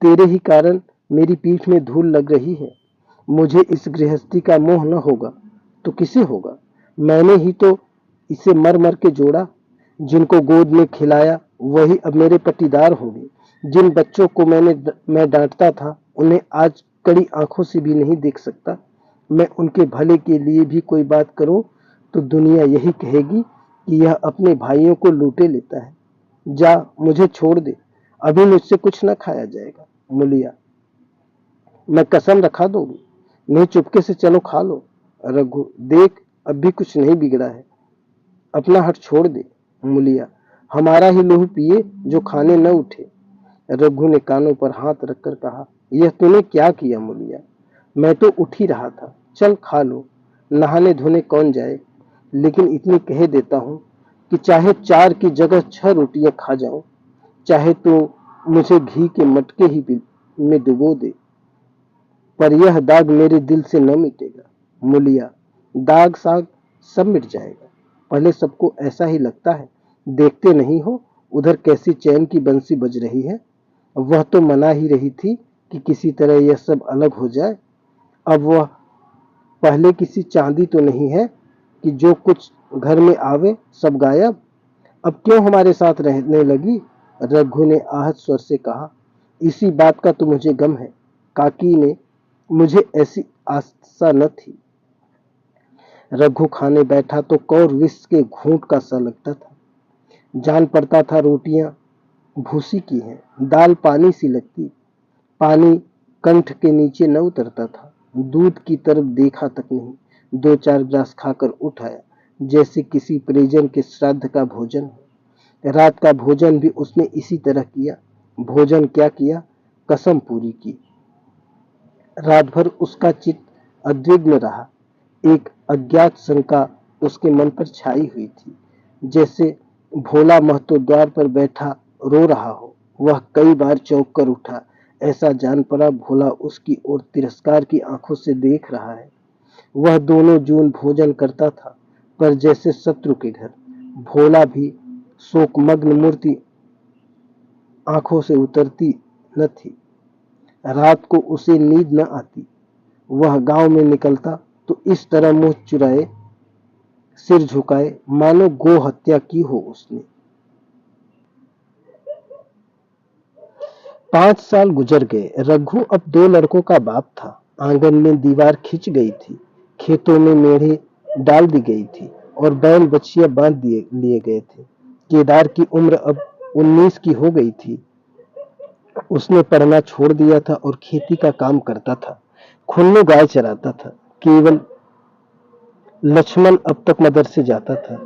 तेरे ही कारण मेरी पीठ में धूल लग रही है। मुझे इस गृहस्थी का मोह न होगा तो किसे होगा। मैंने ही तो इसे मर मर के जोड़ा। जिनको गोद में खिलाया वही अब मेरे पटीदार होंगे। जिन बच्चों को मैं डांटता था उन्हें आज कड़ी आंखों से भी नहीं देख सकता। मैं उनके भले के लिए भी कोई बात करूं तो दुनिया यही कहेगी कि यह अपने भाइयों को लूटे लेता है। जा, मुझे छोड़ दे, अभी मुझसे कुछ न खाया जाएगा। मूलिया, मैं कसम रखा दूंगी, नहीं चुपके से चलो खा लो। रघु, देख, अब भी कुछ नहीं बिगड़ा है, अपना हट छोड़ दे। मूलिया, हमारा ही लहू पिए जो खाने न उठे। रघु ने कानों पर हाथ रखकर कहा, यह तूने क्या किया मूलिया, मैं तो उठ ही रहा था। चल खा लो, नहाने धोने कौन जाए। लेकिन इतनी कह देता हूं कि चाहे 4 की जगह 6 रोटियां खा जाऊं, चाहे तो मुझे घी के मटके ही में डुबो दे, पर यह दाग मेरे दिल से न मिटेगा। मूलिया, दाग साग सब मिट जाएगा, पहले सबको ऐसा ही लगता है। देखते नहीं हो उधर कैसी चैन की बंसी बज रही है। वह तो मना ही रही थी कि किसी तरह यह सब अलग हो जाए। अब वह पहले किसी चांदी तो नहीं है कि जो कुछ घर में आवे सब गायब। अब क्यों हमारे साथ रहने लगी। रघु ने आहत स्वर से कहा, इसी बात का तो मुझे गम है। काकी ने मुझे ऐसी आशा न थी। रघु खाने बैठा तो कौर विष के घूंट का सा लगता था। जान पड़ता था रोटियां भूसी की हैं, दाल पानी सी लगती, पानी कंठ के नीचे न उतरता था। दूध की तरफ देखा तक नहीं, 2-4 ग्लास खाकर उठ आया जैसे किसी परिजन के श्राद्ध का भोजन हो। रात का भोजन भी उसने इसी तरह किया। भोजन क्या किया, कसम पूरी की। रात भर उसका चित्त उद्विग्न रहा। एक अज्ञात शंका उसके मन पर छाई हुई थी। जैसे भोला महतो द्वार पर बैठा रो रहा हो। वह कई बार चौंक कर उठा। ऐसा जान पड़ा भोला उसकी ओर तिरस्कार की आंखों से देख रहा है। वह दोनों जून भोजन करता था, पर जैसे शत्रु के घर। भोला भी शोकमग्न मूर्ति आंखों से उतरती न थी। रात को उसे नींद न आती। वह गांव में निकलता तो इस तरह मुंह चुराए, सिर झुकाए, मानो गो हत्या की हो उसने। 5 साल गुजर गए। रघु अब 2 लड़कों का बाप था। आंगन में दीवार खिंच गई थी, खेतों में मेढ़े डाल दी गई थी और बैल बछिया बांध दिए लिए गए थे। केदार की उम्र अब 19 की हो गई थी। उसने पढ़ना छोड़ दिया था और खेती का काम करता था। खुन्नू गाय चराता था। केवल लक्ष्मण अब तक मदरसे जाता था।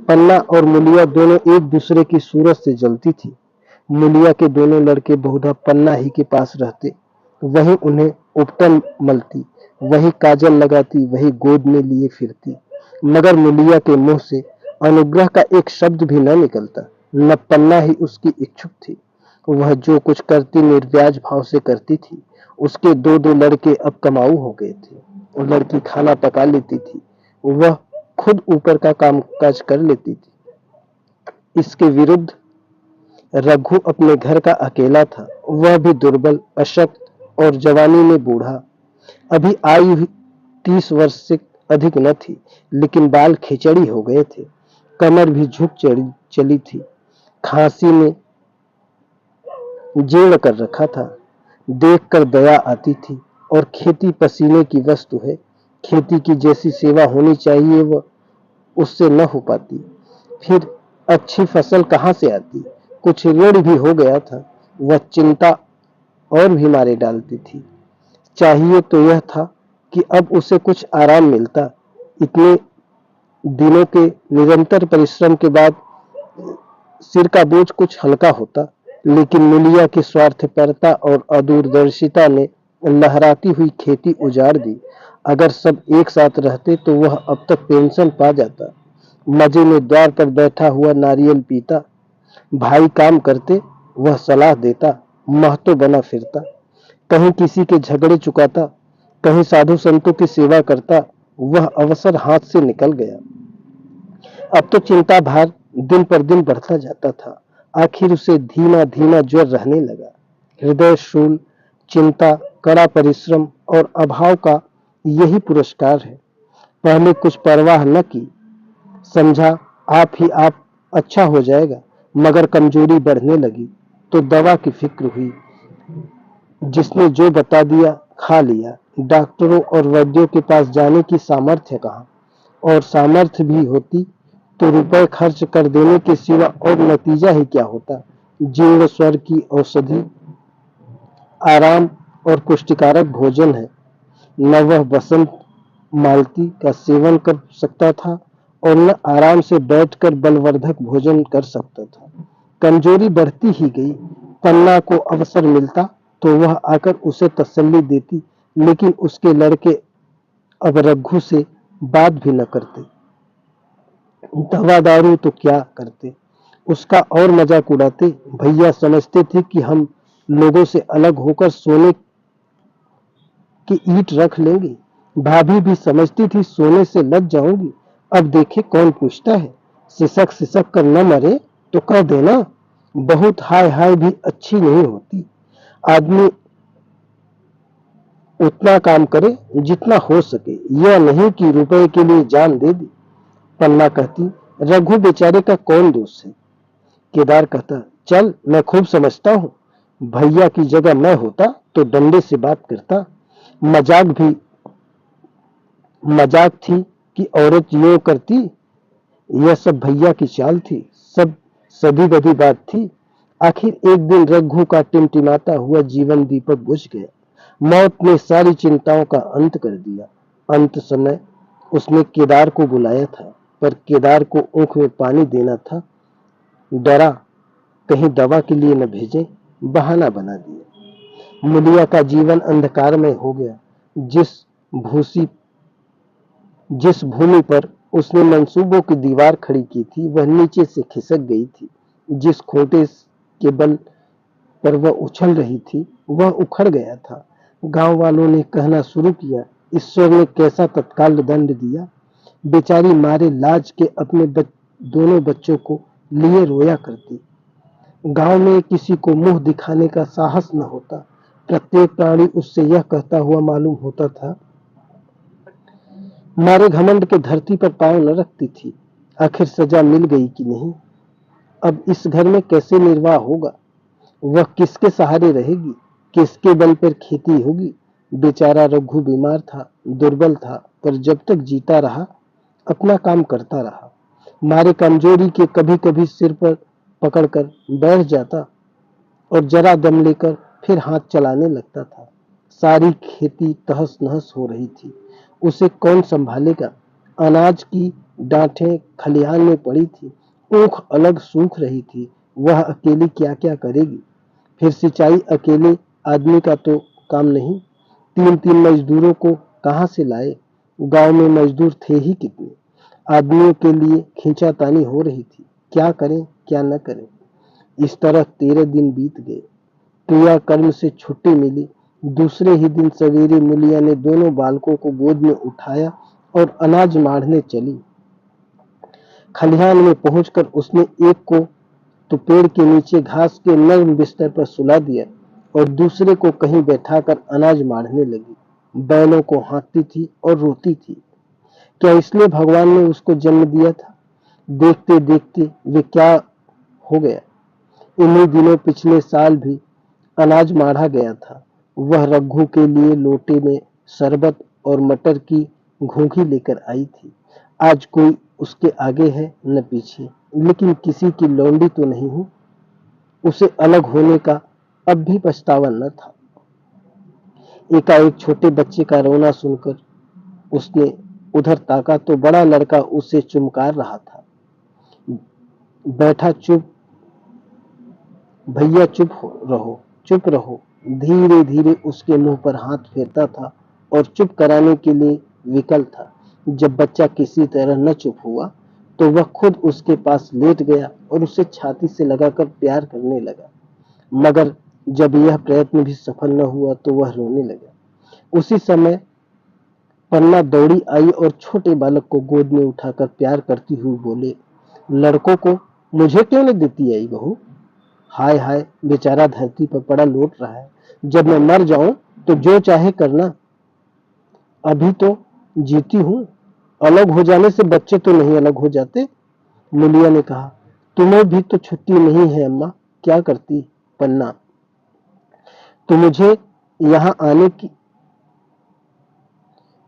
पन्ना और मुलिया दोनों एक दूसरे की सूरत से जलती थी। मुलिया के दोनों लड़के बहुधा पन्ना ही के पास रहते। वही उन्हें उपटन मलती, वही काजल लगाती, वही गोद में लिए फिरती। मगर मुलिया के मुंह से अनुग्रह का एक शब्द भी न निकलता। न पन्ना ही उसकी इच्छुक थी। वह जो कुछ करती निर्व्याज भाव से करती थी। उसके 2 लड़के अब कमाऊ हो गए थे। वो लड़की खाना पका लेती थी। वह खुद ऊपर का कामकाज कर लेती थी। इसके विरुद्ध रघु अपने घर का अकेला था। वह भी दुर्बल, अशक्त और जवानी में बूढ़ा। अभी आयु 30 वर्ष से अधिक न थी, लेकिन बाल खिचड़ी हो गए थे। कमर भी झुक चली थी। खांसी में जीर्ण कर रखा था। देखकर दया आती थी। और खेती पसीने की वस्तु है। खेती की जैसी सेवा होनी चाहिए वह उससे न हो पाती। फिर अच्छी फसल कहाँ से आती। कुछ ऋण भी हो गया था। वह चिंता और भी मारे डालती थी। चाहिए तो यह था कि अब उसे कुछ आराम मिलता। इतने दिनों के निरंतर परिश्रम के बाद सिर का बोझ कुछ हल्का होता। लेकिन मुलिया की स्वार्थपरता और अदूरदर्शिता ने लहराती हुई खेती उजाड़ दी। अगर सब एक साथ रहते तो वह अब तक पेंशन पा जाता। मजे में द्वार पर बैठा हुआ नारियल पीता। भाई काम करते, वह सलाह देता। महतो बना फिरता। कहीं किसी के झगड़े चुकाता, कहीं साधु संतों की सेवा करता। वह अवसर हाथ से निकल गया। अब तो चिंता भार दिन पर दिन बढ़ता जाता था। आखिर उसे धीमा धीमा ज्वर रहने लगा। हृदय शूल, चिंता, कड़ा परिश्रम और अभाव का यही पुरस्कार है। पहले कुछ परवाह न की। समझा आप ही आप अच्छा हो जाएगा। मगर कमजोरी बढ़ने लगी तो दवा की फिक्र हुई। जिसने जो बता दिया खा लिया। डॉक्टरों और वैद्यों के पास जाने की सामर्थ्य कहाँ। और सामर्थ्य भी होती तो रुपए खर्च कर देने के सिवा और नतीजा ही क्या होता। जीर्ण स्वर की औषधि आराम और पुष्टिकारक भोजन है। न वह बसंत मालती का सेवन कर सकता था और न आराम से बैठकर बलवर्धक भोजन कर सकता था। कमजोरी बढ़ती ही गई। पन्ना को अवसर मिलता तो वह आकर उसे तसल्ली देती। लेकिन उसके लड़के अब रघु से बात भी न करते। दवा दारू तो क्या करते, उसका और मजाक उड़ाते। भैया समझते थे कि हम लोगों से अलग होकर सोने की ईंट रख लेंगे। भाभी भी समझती थी सोने से लग जाऊंगी। अब देखे कौन पूछता है। सिसक सिसक कर न मरे तो कह देना। बहुत हाय हाय भी अच्छी नहीं होती। आदमी उतना काम करे जितना हो सके, यह नहीं कि रुपए के लिए जान दे दी। पन्ना कहती, रघु बेचारे का कौन दोष है। केदार कहता, चल मैं खूब समझता हूँ। भैया की जगह मैं होता तो डंडे से बात करता। मजाक भी मजाक थी कि औरत यूं करती। यह सब भैया की चाल थी। सब सधी बधी बात थी। आखिर एक दिन रघु का टिमटिमाता हुआ जीवन दीपक बुझ गया। मौत ने सारी चिंताओं का अंत कर दिया। अंत समय उसने केदार को बुलाया था, पर केदार को ऊँख में पानी देना था। डरा कहीं दवा के लिए न भेजे, बहाना बना दिया। मुलिया का जीवन अंधकार में हो गया। जिस भूसी जिस भूमि पर उसने मंसूबों की दीवार खड़ी की थी, वह नीचे से खिसक गई थी। जिस खोटे के बल पर वह उछल रही थी वह उखड़ गया था। गांव वालों ने कहना शुरू किया, ईश्वर ने कैसा तत्काल दंड दिया। बेचारी मारे लाज के अपने दोनों बच्चों को लिए रोया करती। गांव में किसी को मुंह दिखाने का साहस न होता। प्रत्येक प्राणी उससे यह कहता हुआ मालूम होता था, मारे घमंड के धरती पर पांव न रखती थी। आखिर सजा मिल गई कि नहीं। अब इस घर में कैसे निर्वाह होगा। वह किसके सहारे रहेगी, किसके बल पर खेती होगी। बेचारा रघु बीमार था, दुर्बल था, पर जब तक जीता रहा अपना काम करता रहा। मारे कमजोरी के कभी कभी सिर पर पकड़कर बैठ जाता और जरा दम लेकर फिर हाथ चलाने लगता था। सारी खेती तहस नहस हो रही थी। उसे कौन संभालेगा। अनाज की डांठें खलिहान में पड़ी थी, ऊख अलग सूख रही थी। वह अकेली क्या क्या करेगी। फिर सिंचाई अकेले आदमी का तो काम नहीं। तीन तीन मजदूरों को कहां से लाए। गांव में मजदूर थे ही कितने। आदमियों के लिए खींचातानी हो रही थी, क्या करें क्या न करें। इस तरह 13 दिन बीत गए। क्रियाकर्म से छुट्टी मिली। दूसरे ही दिन सवेरे मुलिया ने दोनों बालकों को गोद में उठाया और अनाज माढ़ने चली। खलिहान में पहुंचकर उसने एक को तो पेड़ के नीचे घास के नर्म बिस्तर पर सुला दिया और दूसरे को कहीं बैठाकर अनाज माढ़ने लगी। बैलों को हाँकती थी और रोती थी। क्या इसलिए भगवान ने उसको जन्म दिया था। देखते देखते वे क्या हो गया। इन्हीं दिनों पिछले साल भी अनाज माढ़ा गया था। वह रघु के लिए लोटे में शरबत और मटर की घूंघी लेकर आई थी। आज कोई उसके आगे है न पीछे, लेकिन किसी की लौंडी तो नहीं हूं। उसे अलग होने का अब भी पछतावा न था। एकाएक छोटे बच्चे का रोना सुनकर उसने उधर ताका तो बड़ा लड़का उसे चुमकार रहा था। बैठा चुप, भैया चुप रहो। धीरे धीरे उसके मुंह पर हाथ फेरता था और चुप कराने के लिए विकल था। जब बच्चा किसी तरह न चुप हुआ तो वह खुद उसके पास लेट गया और उसे छाती से लगाकर प्यार करने लगा। मगर जब यह प्रयत्न भी सफल न हुआ तो वह रोने लगा। उसी समय पन्ना दौड़ी आई और छोटे बालक को गोद में उठाकर प्यार करती हुई बोले, लड़कों को मुझे क्यों नहीं देती आई बहू। हाय हाय, बेचारा धरती पर पड़ा लोट रहा है। जब मैं मर जाऊं तो जो चाहे करना, अभी तो जीती हूं। अलग हो जाने से बच्चे तो नहीं अलग हो जाते। मुलिया ने कहा, तुम्हें भी तो छुट्टी नहीं है अम्मा, क्या करती। पन्ना, तो मुझे यहाँ आने की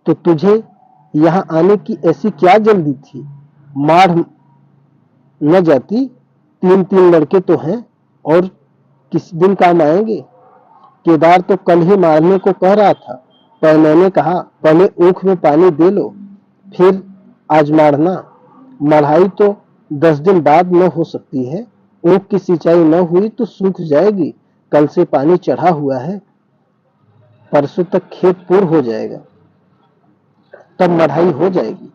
तो तुझे यहाँ आने की ऐसी क्या जल्दी थी। माढ़ न जाती। तीन तीन लड़के तो हैं और किस दिन काम आएंगे। केदार तो कल ही मारने को कह रहा था, पर मैंने कहा पहले ऊख में पानी दे लो फिर आज मारना। मढ़ाई तो 10 दिन बाद न हो सकती है। ऊख की सिंचाई न हुई तो सूख जाएगी। कल से पानी चढ़ा हुआ है, परसों तक खेत पूर्ण हो जाएगा, तब मढ़ाई हो जाएगी।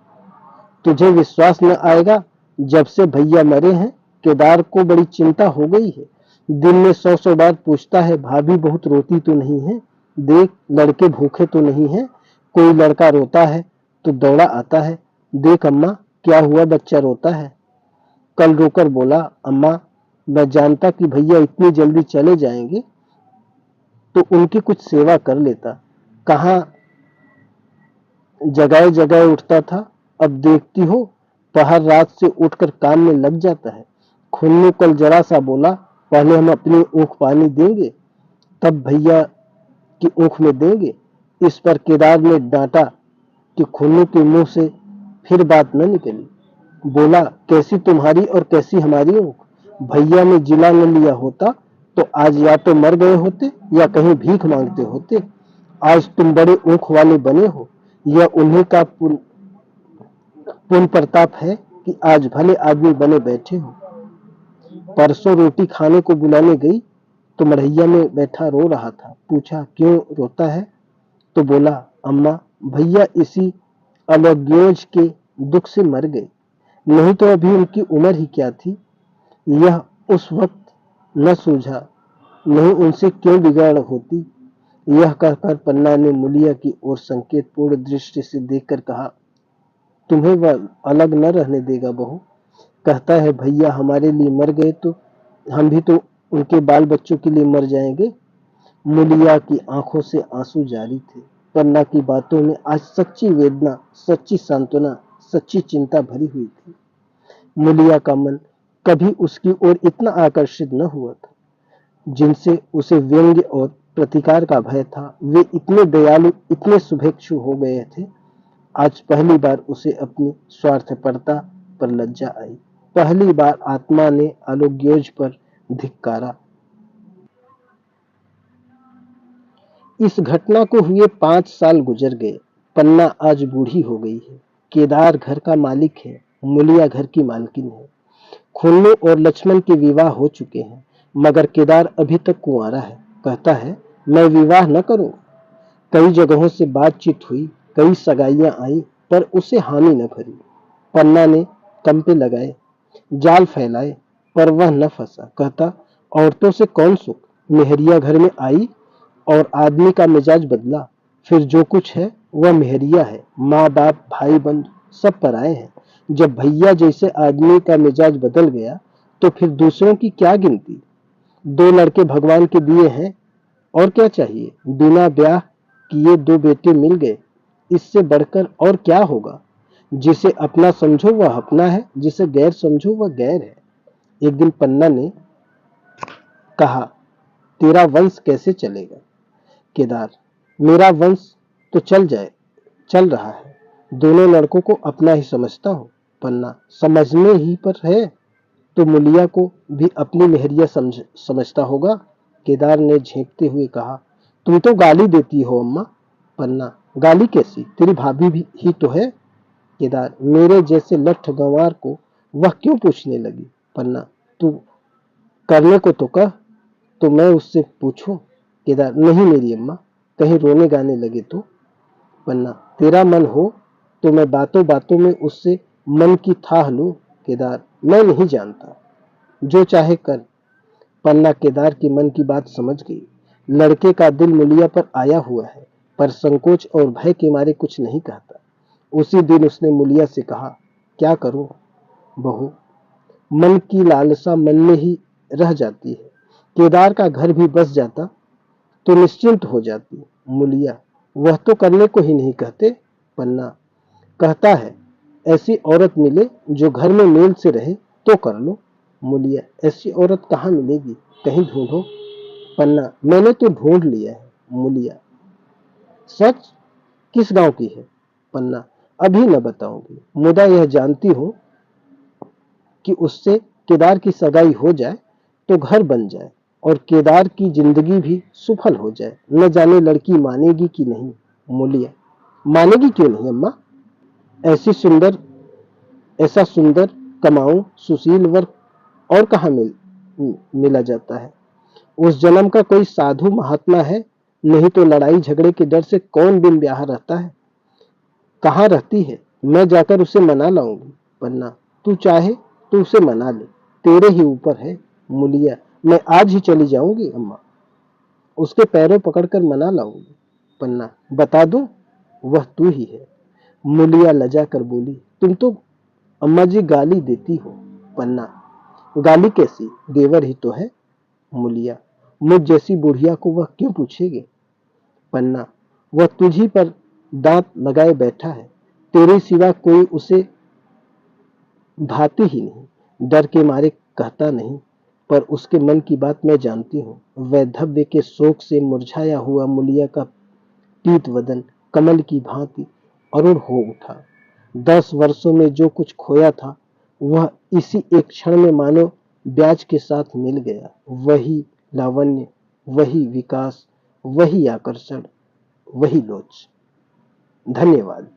तुझे विश्वास न आएगा, जब से भैया मरे हैं केदार को बड़ी चिंता हो गई है। दिन में 100 बार पूछता है, भाभी बहुत रोती तो नहीं है, देख लड़के भूखे तो नहीं है। कोई लड़का रोता है तो दौड़ा आता है, देख अम्मा क्या हुआ, बच्चा रोता है। कल रोकर बोला, अम्मा मैं जानता कि भैया इतनी जल्दी चले जाएंगे तो उनकी कुछ सेवा कर लेता। कहाँ जगह जगह उठता था, अब देखती हो पहर रात से उठकर काम में लग जाता है। खुन्नू कल जरा सा बोला, पहले हम अपनी ऊख पानी देंगे तब भैया की ऊख में देंगे। इस पर केदार ने डांटा कि खुन्नू के मुंह से फिर बात न निकली। बोला, कैसी तुम्हारी और कैसी हमारी ऊख। भैया ने जिला न लिया होता तो आज या तो मर गए होते या कहीं भीख मांगते होते। आज तुम बड़े ऊख वाले बने हो, यह उन्हीं का पुण्य प्रताप है कि आज भले आदमी बने बैठे हो। परसों रोटी खाने को बुलाने गई तो मढ़ैया में बैठा रो रहा था। पूछा, क्यों रोता है। तो बोला, अम्मा भैया इसी अलग्योज के दुख से मर गए, नहीं तो अभी उनकी उम्र ही क्या थी, यह उस वक्त न सूझा, नहीं उनसे क्यों बिगाड़ होती। यह कहकर पन्ना ने मुलिया की ओर संकेतपूर्ण दृष्टि से देखकर कहा, तुम्हें वह अलग न रहने देगा बहू। कहता है भैया हमारे लिए मर गए तो हम भी तो उनके बाल बच्चों के लिए मर जाएंगे। मुलिया की आंखों से आंसू जारी थे। पन्ना की बातों में आज सच्ची वेदना, सच्ची सांत्वना, सच्ची चिंता भरी हुई थी। मुलिया का मन कभी उसकी ओर इतना आकर्षित न हुआ था। जिनसे उसे व्यंग्य और प्रतिकार का भय था, वे इतने दयालु, इतने शुभेच्छु हो गए थे। आज पहली बार उसे अपनी स्वार्थपरता पर लज्जा आई। पहली बार आत्मा ने आलोक्योज पर धिक्कारा। इस घटना को हुए 5 साल गुजर गए। पन्ना आज बूढ़ी हो गई है। केदार घर का मालिक है, मुलिया घर की मालकिन है। खुन्नू और लक्ष्मण के विवाह हो चुके हैं, मगर केदार अभी तक कुंवारा है। कहता है मैं विवाह न करूं। कई जगहों से बातचीत हुई, कई सगाइयां आई, पर उसे हामी न भरी। पन्ना ने कंपे लगाए, जाल फैलाए, पर वह न फंसा। कहता औरतों से कौन सुख, मेहरिया घर में आई और आदमी का मिजाज बदला, फिर जो कुछ है वह मेहरिया है। माँ बाप भाई बंधु सब पराए हैं। जब भैया जैसे आदमी का मिजाज बदल गया तो फिर दूसरों की क्या गिनती। 2 लड़के भगवान के दिए हैं, और क्या चाहिए। बिना ब्याह किए 2 बेटे मिल गए, इससे बढ़कर और क्या होगा। जिसे अपना समझो वह अपना है, जिसे गैर समझो वह गैर है। एक दिन पन्ना ने कहा, तेरा वंश कैसे चलेगा। केदार, मेरा वंश तो चल रहा है। दोनों लड़कों को अपना ही समझता हूँ। पन्ना, समझने ही पर है तो मुलिया को भी अपनी मेहरिया समझता होगा। केदार ने झेंकते हुए कहा, तुम तो गाली देती हो अम्मा। पन्ना, गाली कैसी, तेरी भाभी भी ही तो है। केदार, मेरे जैसे लठ गंवार को वह क्यों पूछने लगी। पन्ना, तू करने को तो कह, तो मैं उससे पूछूं। केदार, नहीं मेरी अम्मा, कहीं रोने गाने लगे तो। पन्ना, तेरा मन हो तो मैं बातों बातों में उससे मन की थाह लूं। केदार, मैं नहीं जानता, जो चाहे कर। पन्ना केदार की मन की बात समझ गई। लड़के का दिल मुलिया पर आया हुआ है, पर संकोच और भय के मारे कुछ नहीं कहता। उसी दिन उसने मुलिया से कहा, क्या करूं बहू, मन की लालसा मन में ही रह जाती है। केदार का घर भी बस जाता तो निश्चिंत हो जाती। मुलिया, वह तो करने को ही नहीं कहते। पन्ना, कहता है ऐसी औरत मिले जो घर में मेल से रहे तो कर लो। मुलिया, ऐसी औरत कहाँ मिलेगी, कहीं ढूंढो। पन्ना, मैंने तो ढूंढ लिया है। मुलिया, सच, किस गांव की है। पन्ना, अभी न बताऊंगी, मुदा यह जानती हूँ कि उससे केदार की सगाई हो जाए तो घर बन जाए और केदार की जिंदगी भी सुफल हो जाए। न जाने लड़की मानेगी कि नहीं। मुलिया, मानेगी क्यों नहीं अम्मा। ऐसी सुंदर ऐसा सुंदर कमाऊं सुशील वर और कहाँ मिला जाता है। उस जन्म का कोई साधु महात्मा है, नहीं तो लड़ाई झगड़े के डर से कौन बिन ब्याह रहता है। कहाँ रहती है, मैं जाकर उसे मना लाऊंगी। पन्ना, तू चाहे तो उसे मना ले, तेरे ही ऊपर है। मुलिया, मैं आज ही चली जाऊंगी अम्मा, उसके पैरों पकड़कर मना लाऊंगी। पन्ना, बता दूं, वह तू ही है। मुलिया लजा कर बोली, तुम तो अम्मा जी गाली देती हो। पन्ना, गाली कैसी, देवर ही तो है। मुलिया, मुझ जैसी बुढ़िया को वह क्यों पूछेगी। पन्ना, वह तुझी पर दांत लगाए बैठा है, तेरे सिवा कोई उसे भाती ही नहीं। डर के मारे कहता नहीं, पर उसके मन की बात मैं जानती हूँ। वैधव्य के शोक से मुरझाया हुआ मुलिया का पीत वदन कमल की भांति अरुण हो उठा। 10 वर्षों में जो कुछ खोया था वह इसी एक क्षण में मानो ब्याज के साथ मिल गया। वही लावण्य, वही विकास, वही आकर्षण, वही लोच। धन्यवाद।